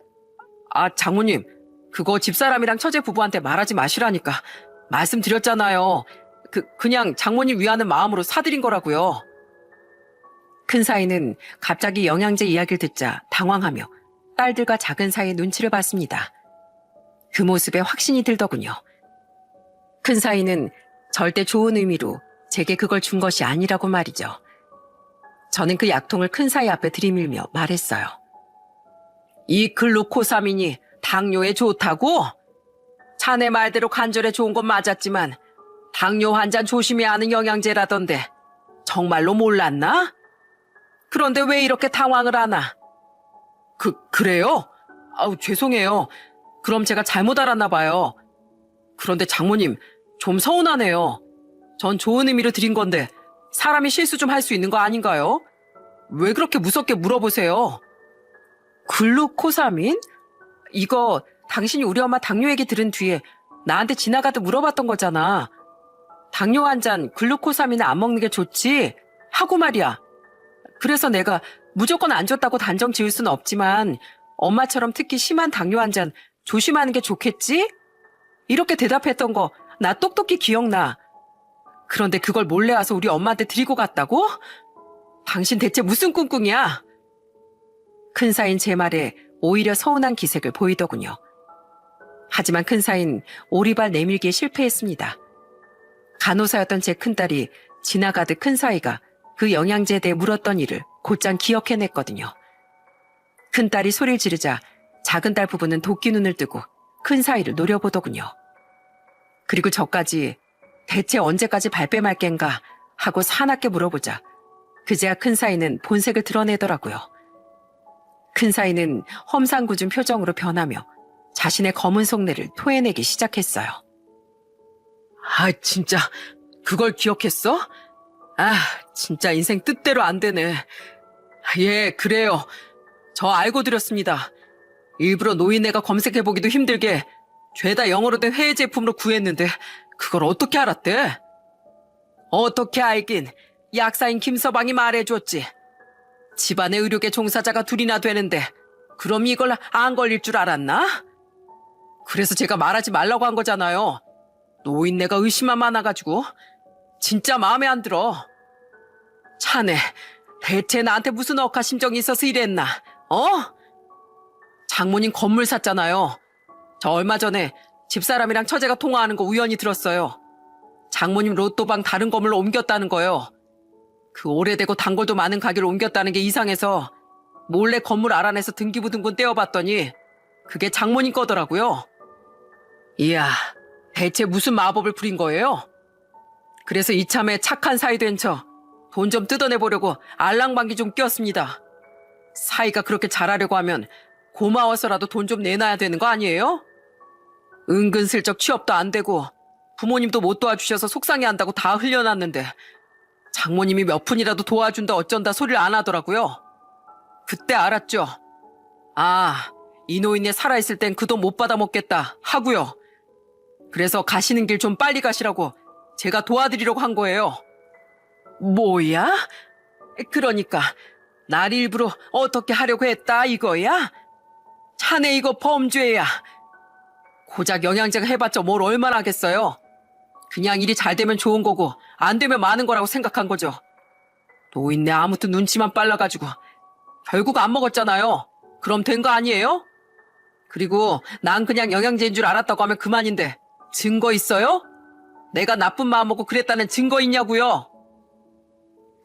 장모님, 그거 집사람이랑 처제 부부한테 말하지 마시라니까 말씀드렸잖아요. 그냥 장모님 위하는 마음으로 사드린 거라고요. 큰 사위는 갑자기 영양제 이야기를 듣자 당황하며 딸들과 작은 사위의 눈치를 봤습니다. 그 모습에 확신이 들더군요. 큰 사위는 절대 좋은 의미로 제게 그걸 준 것이 아니라고 말이죠. 저는 그 약통을 큰 사위 앞에 들이밀며 말했어요. 이 글루코사민이 당뇨에 좋다고? 자네 말대로 관절에 좋은 건 맞았지만 당뇨 환자 조심해야 하는 영양제라던데 정말로 몰랐나? 그런데 왜 이렇게 당황을 하나? 그래요? 죄송해요. 그럼 제가 잘못 알았나 봐요. 그런데 장모님, 좀 서운하네요. 전 좋은 의미로 드린 건데 사람이 실수 좀 할 수 있는 거 아닌가요? 왜 그렇게 무섭게 물어보세요? 글루코사민? 이거 당신이 우리 엄마 당뇨 얘기 들은 뒤에 나한테 지나가듯 물어봤던 거잖아. 당뇨 환자는 글루코사민을 안 먹는 게 좋지? 하고 말이야. 그래서 내가 무조건 안 좋다고 단정 지을 수는 없지만 엄마처럼 특히 심한 당뇨 환자는 조심하는 게 좋겠지? 이렇게 대답했던 거 나 똑똑히 기억나. 그런데 그걸 몰래 와서 우리 엄마한테 드리고 갔다고? 당신 대체 무슨 꿍꿍이야? 큰사인 제 말에 오히려 서운한 기색을 보이더군요. 하지만 큰사인 오리발 내밀기에 실패했습니다. 간호사였던 제 큰딸이 지나가듯 큰사이가 그 영양제에 대해 물었던 일을 곧장 기억해냈거든요. 큰딸이 소리를 지르자 작은딸 부부는 도끼 눈을 뜨고 큰사이를 노려보더군요. 그리고 저까지 대체 언제까지 발뺌할 겐가 하고 사납게 물어보자 그제야 큰사이는 본색을 드러내더라고요. 큰사이는 험상궂은 표정으로 변하며 자신의 검은 속내를 토해내기 시작했어요. 아, 진짜 그걸 기억했어? 아, 진짜 인생 뜻대로 안 되네. 예, 그래요. 저 알고 드렸습니다. 일부러 노인네가 검색해보기도 힘들게 죄다 영어로 된 해외 제품으로 구했는데 그걸 어떻게 알았대? 어떻게 알긴 약사인 김서방이 말해줬지. 집안에 의료계 종사자가 둘이나 되는데 그럼 이걸 안 걸릴 줄 알았나? 그래서 제가 말하지 말라고 한 거잖아요. 노인네가 의심만 많아가지고 진짜 마음에 안 들어. 자네 대체 나한테 무슨 억하 심정이 있어서 이랬나? 장모님 건물 샀잖아요. 저 얼마 전에 집사람이랑 처제가 통화하는 거 우연히 들었어요. 장모님 로또방 다른 건물로 옮겼다는 거요. 그 오래되고 단골도 많은 가게를 옮겼다는 게 이상해서 몰래 건물 알아내서 등기부등본 떼어봤더니 그게 장모님 거더라고요. 이야, 대체 무슨 마법을 부린 거예요? 그래서 이참에 착한 사이 된 척 돈 좀 뜯어내보려고 알랑방귀 좀 뀌었습니다. 사이가 그렇게 잘하려고 하면 고마워서라도 돈 좀 내놔야 되는 거 아니에요? 은근슬쩍 취업도 안 되고 부모님도 못 도와주셔서 속상해한다고 다 흘려놨는데 장모님이 몇 푼이라도 도와준다 어쩐다 소리를 안 하더라고요. 그때 알았죠. 아, 이 노인네 살아있을 땐 그 돈 못 받아먹겠다 하고요. 그래서 가시는 길 좀 빨리 가시라고 제가 도와드리려고 한 거예요. 뭐야? 그러니까 날 일부러 어떻게 하려고 했다 이거야? 자네 이거 범죄야. 고작 영양제가 해봤자 뭘 얼마나 하겠어요. 그냥 일이 잘 되면 좋은 거고 안 되면 많은 거라고 생각한 거죠. 노인네 아무튼 눈치만 빨라가지고 결국 안 먹었잖아요. 그럼 된 거 아니에요? 그리고 난 그냥 영양제인 줄 알았다고 하면 그만인데 증거 있어요? 내가 나쁜 마음 먹고 그랬다는 증거 있냐고요?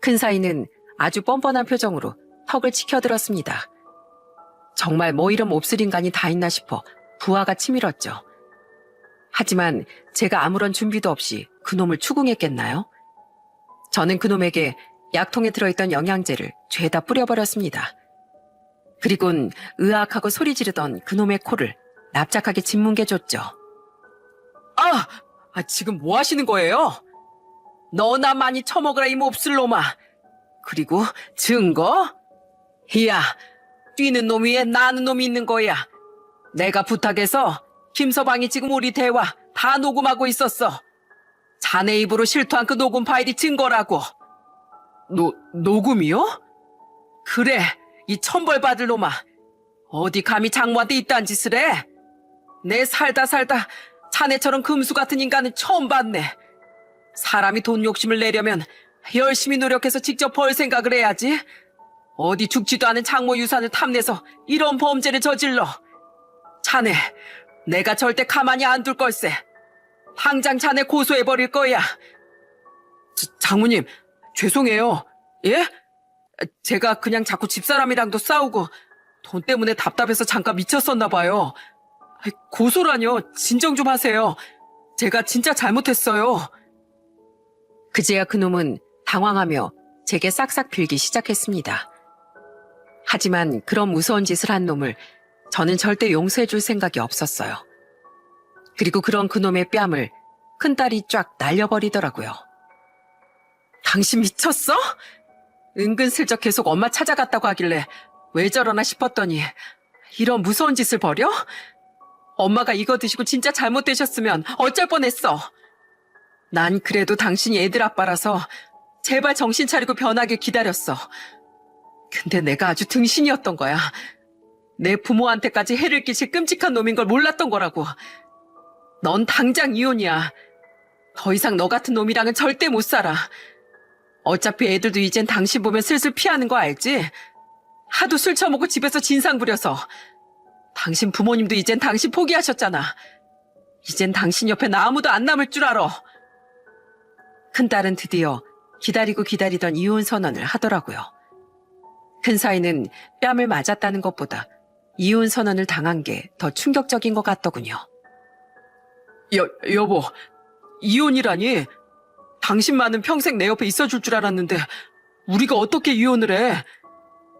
큰사이는 아주 뻔뻔한 표정으로 턱을 치켜들었습니다. 정말 뭐 이런 몹쓸 인간이 다 있나 싶어 부하가 치밀었죠. 하지만 제가 아무런 준비도 없이 그놈을 추궁했겠나요? 저는 그놈에게 약통에 들어있던 영양제를 죄다 뿌려버렸습니다. 그리곤 으악하고 소리 지르던 그놈의 코를 납작하게 짓뭉개줬죠. 지금 뭐 하시는 거예요? 너나 많이 처먹으라 이 몹쓸 놈아. 그리고 증거? 이야, 뛰는 놈 위에 나는 놈이 있는 거야. 내가 부탁해서 김서방이 지금 우리 대화 다 녹음하고 있었어. 자네 입으로 실토한 그 녹음 파일이 증거라고. 녹음이요? 그래, 이 천벌받을 놈아. 어디 감히 장모한테 이딴 짓을 해? 내 살다 자네처럼 금수 같은 인간은 처음 봤네. 사람이 돈 욕심을 내려면 열심히 노력해서 직접 벌 생각을 해야지. 어디 죽지도 않은 장모 유산을 탐내서 이런 범죄를 저질러. 자네, 내가 절대 가만히 안 둘 걸세. 당장 자네 고소해버릴 거야. 장모님, 죄송해요. 예? 제가 그냥 자꾸 집사람이랑도 싸우고 돈 때문에 답답해서 잠깐 미쳤었나 봐요. 고소라뇨. 진정 좀 하세요. 제가 진짜 잘못했어요. 그제야 그놈은 당황하며 제게 싹싹 빌기 시작했습니다. 하지만 그런 무서운 짓을 한 놈을 저는 절대 용서해줄 생각이 없었어요. 그리고 그런 그놈의 뺨을 큰딸이 쫙 날려버리더라고요. 당신 미쳤어? 은근슬쩍 계속 엄마 찾아갔다고 하길래 왜 저러나 싶었더니 이런 무서운 짓을 벌여? 엄마가 이거 드시고 진짜 잘못되셨으면 어쩔 뻔했어. 난 그래도 당신이 애들 아빠라서 제발 정신 차리고 변하길 기다렸어. 근데 내가 아주 등신이었던 거야. 내 부모한테까지 해를 끼칠 끔찍한 놈인 걸 몰랐던 거라고. 넌 당장 이혼이야. 더 이상 너 같은 놈이랑은 절대 못 살아. 어차피 애들도 이젠 당신 보면 슬슬 피하는 거 알지? 하도 술 처먹고 집에서 진상 부려서. 당신 부모님도 이젠 당신 포기하셨잖아. 이젠 당신 옆엔 아무도 안 남을 줄 알아. 큰딸은 드디어 기다리고 기다리던 이혼 선언을 하더라고요. 큰사위는 뺨을 맞았다는 것보다 이혼 선언을 당한 게 더 충격적인 것 같더군요. 여보, 이혼이라니? 당신만은 평생 내 옆에 있어줄 줄 알았는데 우리가 어떻게 이혼을 해?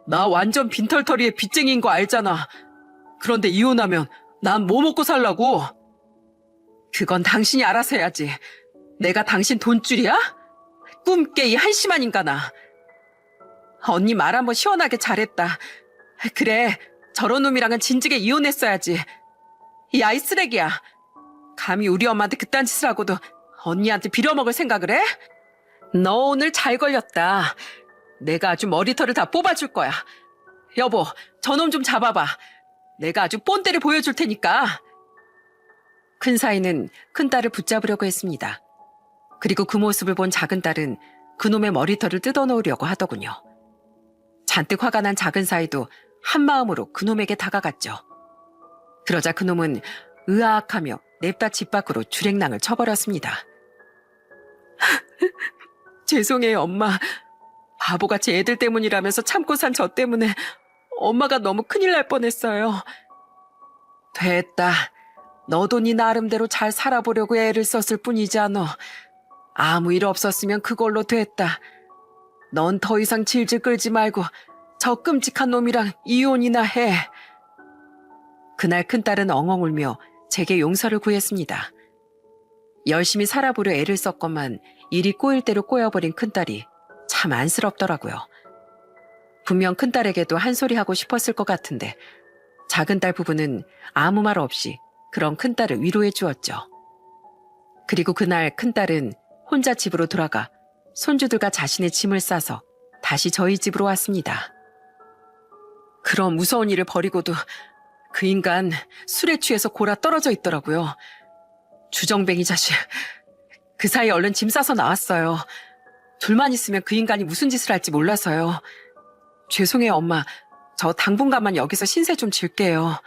나 완전 빈털터리의 빚쟁이인 거 알잖아. 그런데 이혼하면 난 뭐 먹고 살라고? 그건 당신이 알아서 해야지. 내가 당신 돈줄이야? 꿈깨이 한심한 인간아. 언니 말 한번 시원하게 잘했다. 그래, 저런 놈이랑은 진즉에 이혼했어야지. 이 아이 쓰레기야. 감히 우리 엄마한테 그딴 짓을 하고도 언니한테 빌어먹을 생각을 해? 너 오늘 잘 걸렸다. 내가 아주 머리털을 다 뽑아줄 거야. 여보, 저놈 좀 잡아봐. 내가 아주 본때를 보여줄 테니까. 큰사위는 큰딸을 붙잡으려고 했습니다. 그리고 그 모습을 본 작은딸은 그놈의 머리털을 뜯어놓으려고 하더군요. 잔뜩 화가 난 작은사위도 한마음으로 그놈에게 다가갔죠. 그러자 그놈은 으아악하며 냅다 집 밖으로 주랭랑을 쳐버렸습니다. 죄송해요, 엄마. 바보같이 애들 때문이라면서 참고 산 저 때문에 엄마가 너무 큰일 날 뻔했어요. 됐다. 너도 네 나름대로 잘 살아보려고 애를 썼을 뿐이잖아. 아무 일 없었으면 그걸로 됐다. 넌 더 이상 질질 끌지 말고 저 끔찍한 놈이랑 이혼이나 해. 그날 큰딸은 엉엉 울며 제게 용서를 구했습니다. 열심히 살아보려 애를 썼건만 일이 꼬일 대로 꼬여버린 큰딸이 참 안쓰럽더라고요. 분명 큰딸에게도 한 소리 하고 싶었을 것 같은데 작은딸 부부는 아무 말 없이 그런 큰딸을 위로해 주었죠. 그리고 그날 큰딸은 혼자 집으로 돌아가 손주들과 자신의 짐을 싸서 다시 저희 집으로 왔습니다. 그런 무서운 일을 벌이고도 그 인간 술에 취해서 골아 떨어져 있더라고요. 주정뱅이 자식. 그 사이 얼른 짐 싸서 나왔어요. 둘만 있으면 그 인간이 무슨 짓을 할지 몰라서요. 죄송해요, 엄마. 저 당분간만 여기서 신세 좀 질게요.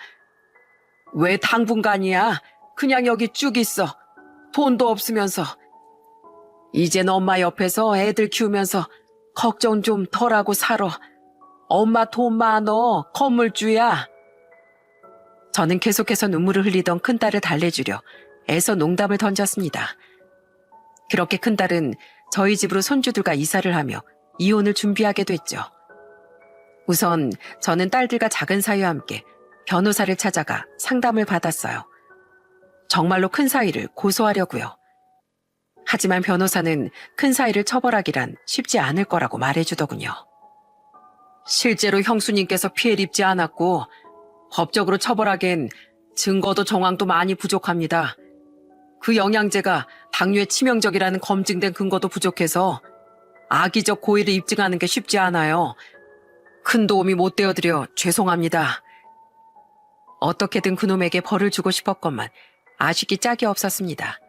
왜 당분간이야? 그냥 여기 쭉 있어. 돈도 없으면서. 이젠 엄마 옆에서 애들 키우면서 걱정 좀 덜하고 살아. 엄마 돈 많어. 건물주야. 저는 계속해서 눈물을 흘리던 큰딸을 달래주려 애써 농담을 던졌습니다. 그렇게 큰딸은 저희 집으로 손주들과 이사를 하며 이혼을 준비하게 됐죠. 우선 저는 딸들과 작은 사위와 함께 변호사를 찾아가 상담을 받았어요. 정말로 큰 사위를 고소하려고요. 하지만 변호사는 큰 사위를 처벌하기란 쉽지 않을 거라고 말해주더군요. 실제로 형수님께서 피해를 입지 않았고 법적으로 처벌하기엔 증거도 정황도 많이 부족합니다. 그 영양제가 당뇨에 치명적이라는 검증된 근거도 부족해서 악의적 고의를 입증하는 게 쉽지 않아요. 큰 도움이 못 되어드려 죄송합니다. 어떻게든 그놈에게 벌을 주고 싶었건만 아쉽기 짝이 없었습니다.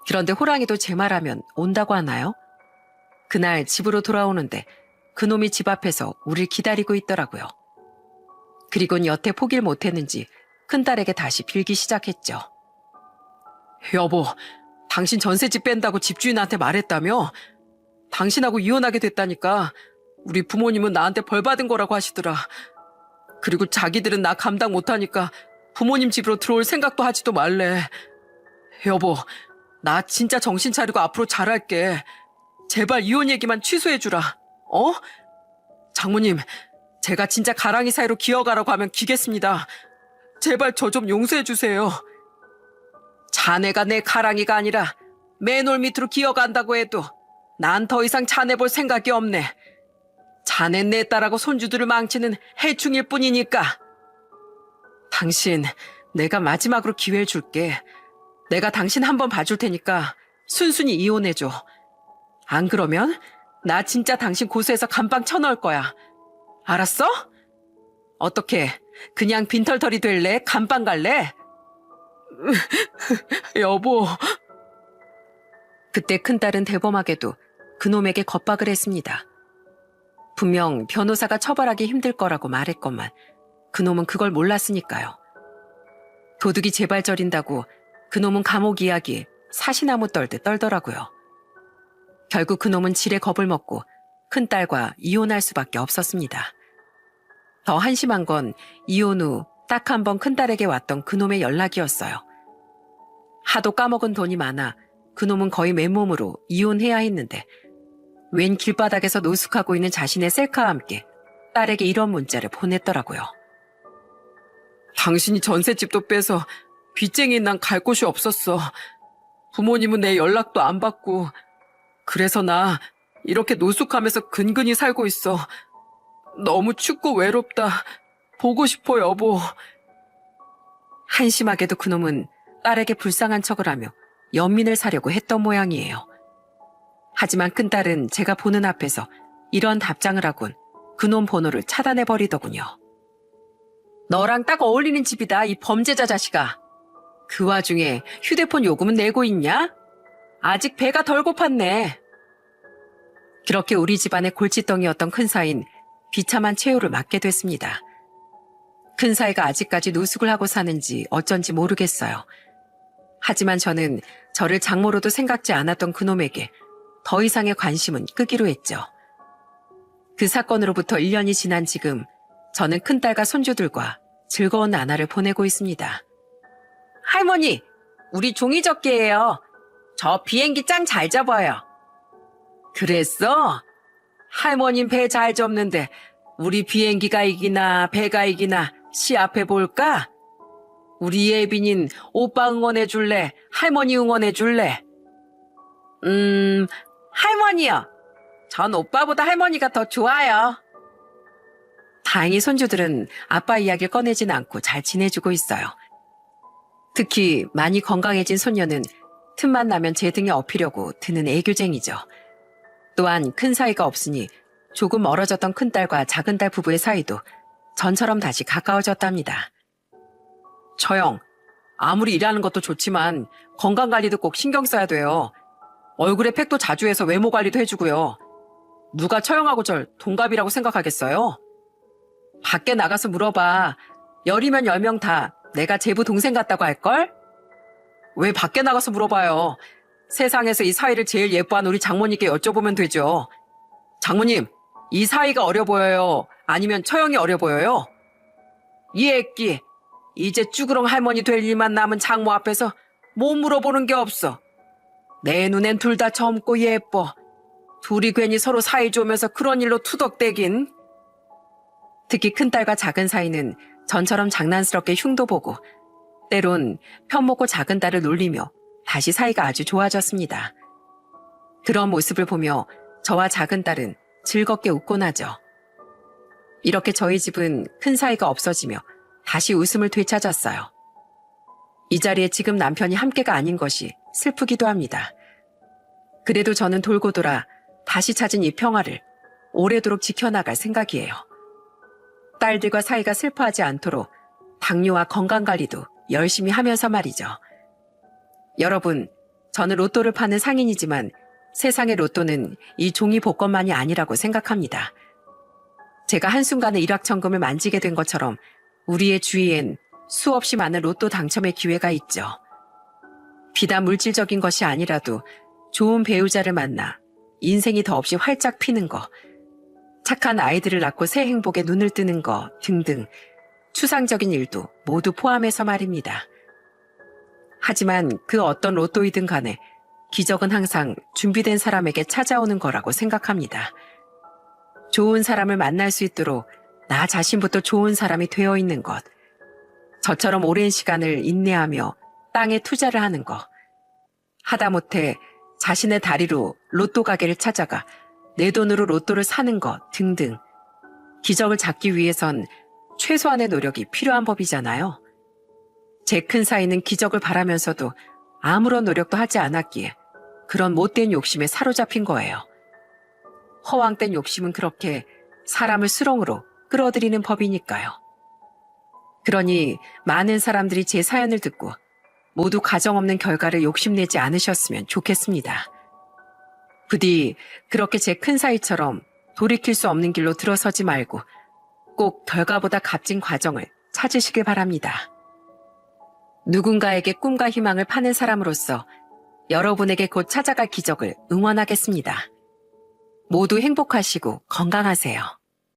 그런데 호랑이도 제 말하면 온다고 하나요? 그날 집으로 돌아오는데 그놈이 집 앞에서 우릴 기다리고 있더라고요. 그리곤 여태 포기를 못했는지 큰딸에게 다시 빌기 시작했죠. 여보, 당신 전세집 뺀다고 집주인한테 말했다며? 당신하고 이혼하게 됐다니까 우리 부모님은 나한테 벌 받은 거라고 하시더라. 그리고 자기들은 나 감당 못하니까 부모님 집으로 들어올 생각도 하지도 말래. 여보, 나 진짜 정신 차리고 앞으로 잘할게. 제발 이혼 얘기만 취소해주라. 어? 장모님, 제가 진짜 가랑이 사이로 기어가라고 하면 기겠습니다. 제발 저 좀 용서해주세요. 자네가 내 가랑이가 아니라 맨홀 밑으로 기어간다고 해도 난 더 이상 자네 볼 생각이 없네. 자넨 내 딸하고 손주들을 망치는 해충일 뿐이니까. 당신, 내가 마지막으로 기회를 줄게. 내가 당신 한번 봐줄 테니까 순순히 이혼해줘. 안 그러면 나 진짜 당신 고소해서 감방 쳐넣을 거야. 알았어? 어떻게, 그냥 빈털털이 될래? 감방 갈래? 여보. 그때 큰딸은 대범하게도 그놈에게 겁박을 했습니다. 분명 변호사가 처벌하기 힘들 거라고 말했건만 그놈은 그걸 몰랐으니까요. 도둑이 제발 저린다고 그놈은 감옥 이야기 사시나무 떨듯 떨더라고요. 결국 그놈은 지레 겁을 먹고 큰딸과 이혼할 수밖에 없었습니다. 더 한심한 건 이혼 후 딱 한 번 큰딸에게 왔던 그놈의 연락이었어요. 하도 까먹은 돈이 많아 그놈은 거의 맨몸으로 이혼해야 했는데 웬 길바닥에서 노숙하고 있는 자신의 셀카와 함께 딸에게 이런 문자를 보냈더라고요. 당신이 전셋집도 빼서 빚쟁이인 난 갈 곳이 없었어. 부모님은 내 연락도 안 받고 그래서 나 이렇게 노숙하면서 근근히 살고 있어. 너무 춥고 외롭다. 보고 싶어 여보. 한심하게도 그놈은 딸에게 불쌍한 척을 하며 연민을 사려고 했던 모양이에요. 하지만 큰딸은 제가 보는 앞에서 이런 답장을 하곤 그놈 번호를 차단해버리더군요. 너랑 딱 어울리는 집이다, 이 범죄자 자식아. 그 와중에 휴대폰 요금은 내고 있냐? 아직 배가 덜 고팠네. 그렇게 우리 집안의 골칫덩이였던 큰사인 비참한 최후를 맞게 됐습니다. 큰사이가 아직까지 노숙을 하고 사는지 어쩐지 모르겠어요. 하지만 저는 저를 장모로도 생각지 않았던 그놈에게 더 이상의 관심은 끄기로 했죠. 그 사건으로부터 1년이 지난 지금 저는 큰딸과 손주들과 즐거운 나날을 보내고 있습니다. 할머니, 우리 종이접기예요. 저 비행기 짱 잘 접어요. 그랬어? 할머님 배 잘 접는데 우리 비행기가 이기나 배가 이기나 시합해 볼까? 우리 예빈인 오빠 응원해 줄래? 할머니 응원해 줄래? 할머니요. 전 오빠보다 할머니가 더 좋아요. 다행히 손주들은 아빠 이야기를 꺼내진 않고 잘 지내주고 있어요. 특히 많이 건강해진 손녀는 틈만 나면 제 등에 업히려고 드는 애교쟁이죠. 또한 큰 사이가 없으니 조금 멀어졌던 큰딸과 작은딸 부부의 사이도 전처럼 다시 가까워졌답니다. 처형, 아무리 일하는 것도 좋지만 건강관리도 꼭 신경 써야 돼요. 얼굴에 팩도 자주 해서 외모 관리도 해주고요. 누가 처형하고 절 동갑이라고 생각하겠어요? 밖에 나가서 물어봐. 10이면 10명 다 내가 제부 동생 같다고 할걸? 왜 밖에 나가서 물어봐요. 세상에서 이 사이를 제일 예뻐한 우리 장모님께 여쭤보면 되죠. 장모님, 이 사이가 어려 보여요? 아니면 처형이 어려 보여요? 이 애끼, 이제 쭈그렁 할머니 될 일만 남은 장모 앞에서 못 물어보는 게 없어. 내 눈엔 둘 다 젊고 예뻐. 둘이 괜히 서로 사이 좋으면서 그런 일로 투덕대긴. 특히 큰딸과 작은 사이는 전처럼 장난스럽게 흉도 보고 때론 편먹고 작은 딸을 놀리며 다시 사이가 아주 좋아졌습니다. 그런 모습을 보며 저와 작은 딸은 즐겁게 웃곤 하죠. 이렇게 저희 집은 큰 사이가 없어지며 다시 웃음을 되찾았어요. 이 자리에 지금 남편이 함께가 아닌 것이 슬프기도 합니다. 그래도 저는 돌고 돌아 다시 찾은 이 평화를 오래도록 지켜나갈 생각이에요. 딸들과 사이가 슬퍼하지 않도록 당뇨와 건강관리도 열심히 하면서 말이죠. 여러분, 저는 로또를 파는 상인이지만 세상의 로또는 이 종이 복권만이 아니라고 생각합니다. 제가 한순간에 일확천금을 만지게 된 것처럼 우리의 주위엔 수없이 많은 로또 당첨의 기회가 있죠. 비단 물질적인 것이 아니라도 좋은 배우자를 만나 인생이 더없이 활짝 피는 거, 착한 아이들을 낳고 새 행복에 눈을 뜨는 거 등등 추상적인 일도 모두 포함해서 말입니다. 하지만 그 어떤 로또이든 간에 기적은 항상 준비된 사람에게 찾아오는 거라고 생각합니다. 좋은 사람을 만날 수 있도록 나 자신부터 좋은 사람이 되어 있는 것, 저처럼 오랜 시간을 인내하며 땅에 투자를 하는 것, 하다못해 자신의 다리로 로또 가게를 찾아가 내 돈으로 로또를 사는 것 등등. 기적을 찾기 위해선 최소한의 노력이 필요한 법이잖아요. 제 큰 사이는 기적을 바라면서도 아무런 노력도 하지 않았기에 그런 못된 욕심에 사로잡힌 거예요. 허황된 욕심은 그렇게 사람을 수렁으로 끌어들이는 법이니까요. 그러니 많은 사람들이 제 사연을 듣고 모두 가정없는 결과를 욕심내지 않으셨으면 좋겠습니다. 부디 그렇게 제 큰 사이처럼 돌이킬 수 없는 길로 들어서지 말고 꼭 결과보다 값진 과정을 찾으시길 바랍니다. 누군가에게 꿈과 희망을 파는 사람으로서 여러분에게 곧 찾아갈 기적을 응원하겠습니다. 모두 행복하시고 건강하세요.